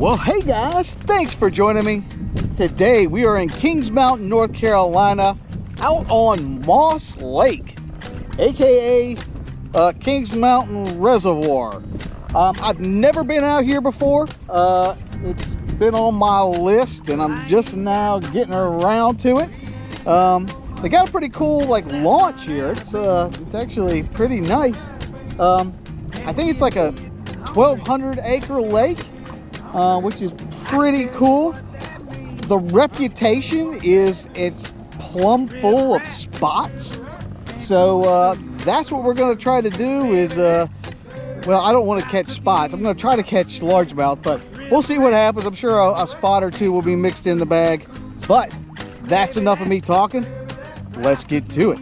Well, hey guys, thanks for joining me. Today we are in Kings Mountain, North Carolina, out on Moss Lake, aka Kings Mountain Reservoir. I've never been out here before. It's been on my list and I'm just now getting around to it. They got a pretty cool launch here. It's actually pretty nice. I think it's like a 1,200 acre lake, which is pretty cool. The reputation is it's plumb full of spots. So that's what we're going to try to do is, well, I don't want to catch spots. I'm going to try to catch largemouth, but we'll see what happens. I'm sure a spot or two will be mixed in the bag. But that's enough of me talking. Let's get to it.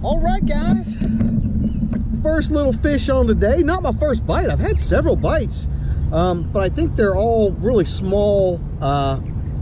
All right, guys, first little fish on today. Not my first bite. I've had several bites, but I think they're all really small,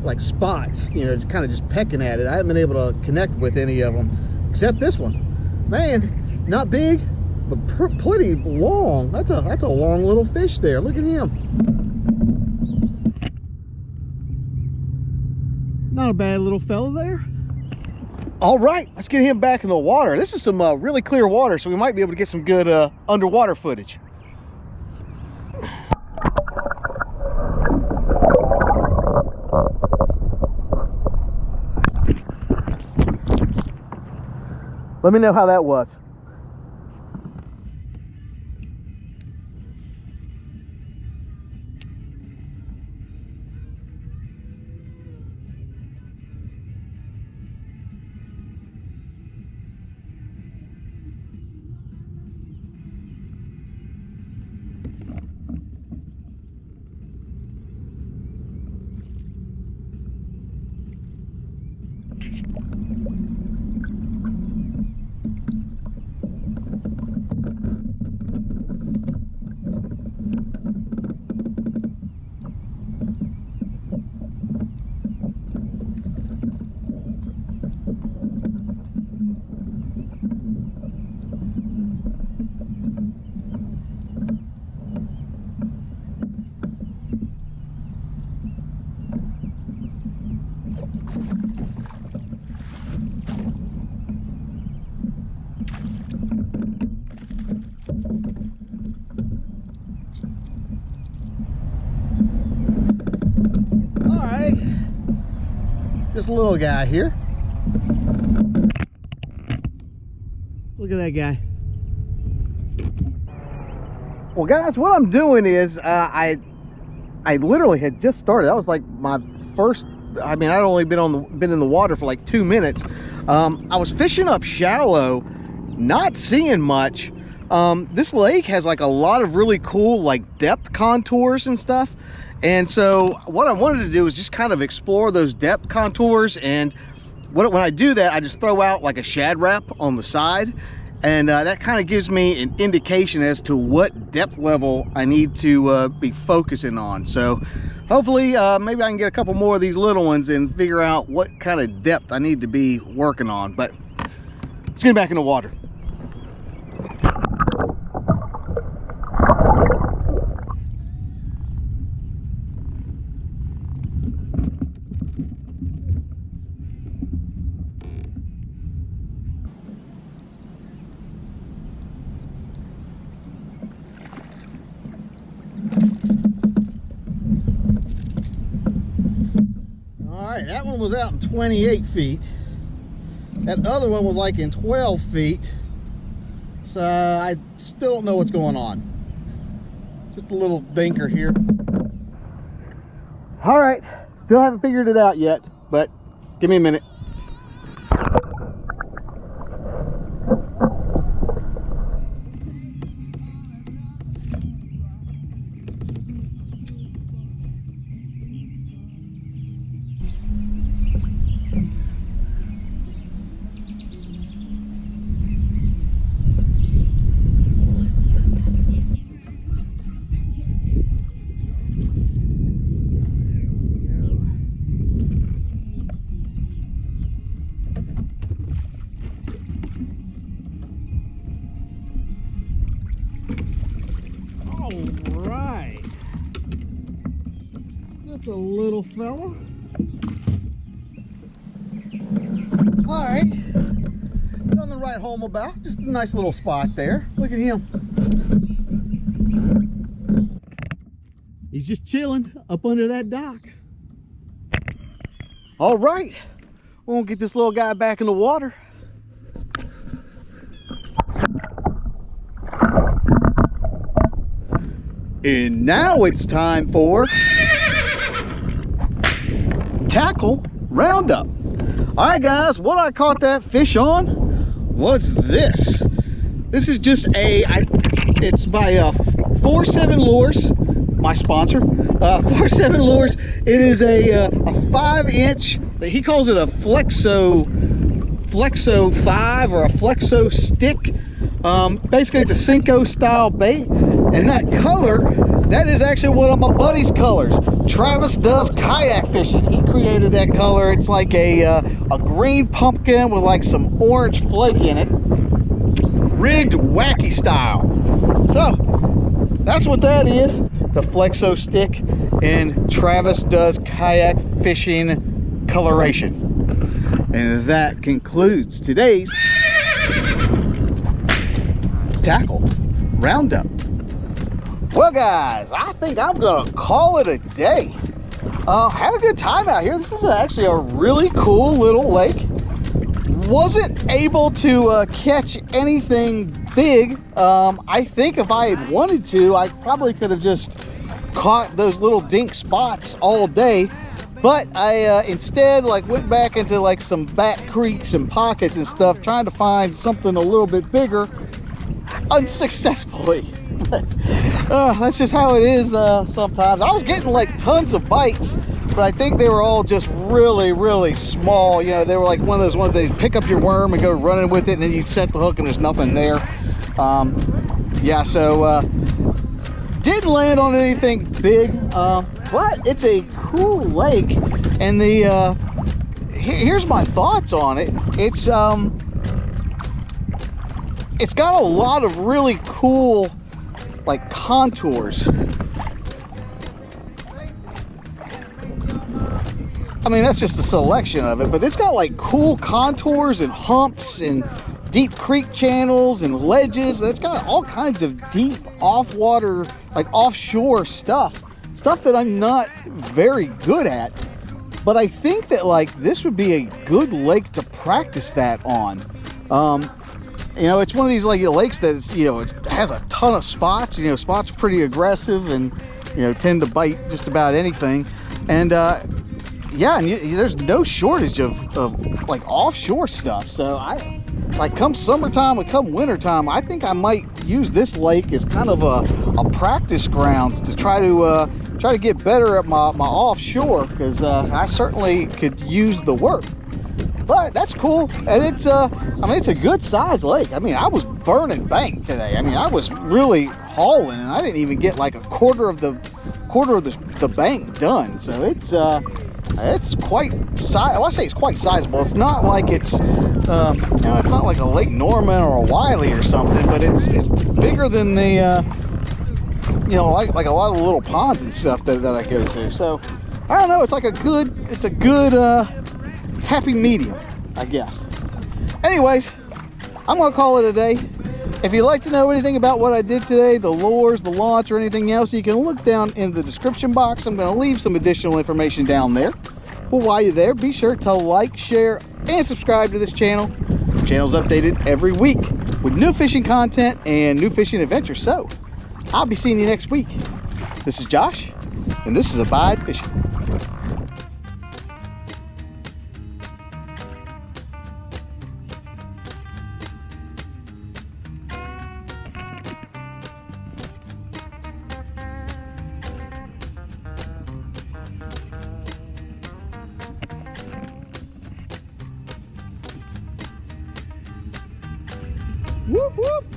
like spots, you know, kind of just pecking at it. I haven't been able to connect with any of them except this one. Man, not big, but pretty long. That's a long little fish there. Look at him. Not a bad little fella there. All right, let's get him back in the water. This is some really clear water, so we might be able to get some good underwater footage. Let me know how that was. This little guy here. Look at that guy. Well, guys, what I'm doing is I literally had just started. That was like my first. I mean, I'd only been in the water for like 2 minutes. I was fishing up shallow, not seeing much. This lake has like a lot of really cool like depth contours and stuff. And so what I wanted to do is just kind of explore those depth contours. And when I do that, I just throw out like a shad wrap on the side. And that kind of gives me an indication as to what depth level I need to be focusing on. So hopefully maybe I can get a couple more of these little ones and figure out what kind of depth I need to be working on. But let's get back in the water. right, that one was out in 28 feet. That other one was like in 12 feet. So I still don't know what's going on. Just a little dinker here. All right, still haven't figured it out yet, but give me a minute. Alright, just a little fella. Alright, nothing to write home about, just a nice little spot there. Look at him. He's just chilling up under that dock. Alright, we're gonna get this little guy back in the water. And now it's time for tackle roundup. All right, guys, what I caught that fish on was this. This is just it's by 47 Lures, my sponsor. 47 Lures. It is a 5-inch. He calls it a Flexo 5 or a Flexo stick. Basically, it's a Cinco style bait. And that color, that is actually one of my buddy's colors. Travis does kayak fishing. He created that color. It's like a green pumpkin with like some orange flake in it. Rigged wacky style. So, that's what that is. The Flexo stick. And Travis does kayak fishing coloration. And that concludes today's tackle roundup. Well, guys, I think I'm gonna call it a day. Had a good time out here. This is actually a really cool little lake. Wasn't able to catch anything big. I think if I had wanted to, I probably could have just caught those little dink spots all day. But I instead went back into like some back creeks and pockets and stuff, trying to find something a little bit bigger, unsuccessfully. That's just how it is sometimes. I was getting like tons of bites, but I think they were all just really, really small. You know, they were like one of those ones that pick up your worm and go running with it, and then you set the hook and there's nothing there. Yeah, so didn't land on anything big, but it's a cool lake. And the here's my thoughts on it. It's got a lot of really cool like contours. I mean, that's just a selection of it, but it's got like cool contours and humps and deep creek channels and ledges. It's got all kinds of deep off-water, like offshore stuff that I'm not very good at. But I think that like this would be a good lake to practice that on. You know, it's one of these like lakes that is, you know, it has a ton of spots. You know, spots are pretty aggressive and, you know, tend to bite just about anything. And yeah, and there's no shortage of like offshore stuff. So I like come summertime and come wintertime, I think I might use this lake as kind of a practice grounds to try to get better at my offshore, because I certainly could use the work. But that's cool, and it's I mean, it's a good sized lake. I mean, I was burning bank today. I mean, I was really hauling, and I didn't even get like a quarter of the bank done. So it's quite well, I say it's quite sizable. It's not like it's you know, it's not like a Lake Norman or a Wiley or something, but it's bigger than the you know, like a lot of the little ponds and stuff that I go to. So I don't know, it's a good happy medium, I guess. Anyways, I'm gonna call it a day. If you'd like to know anything about what I did today, the lures, the launch, or anything else, you can look down in the description box. I'm gonna leave some additional information down there. Well, while you're there, be sure to like, share, and subscribe to this channel. The channel's updated every week with new fishing content and new fishing adventures. So, I'll be seeing you next week. This is Josh, and this is Abide Fishing. Whoop, whoop.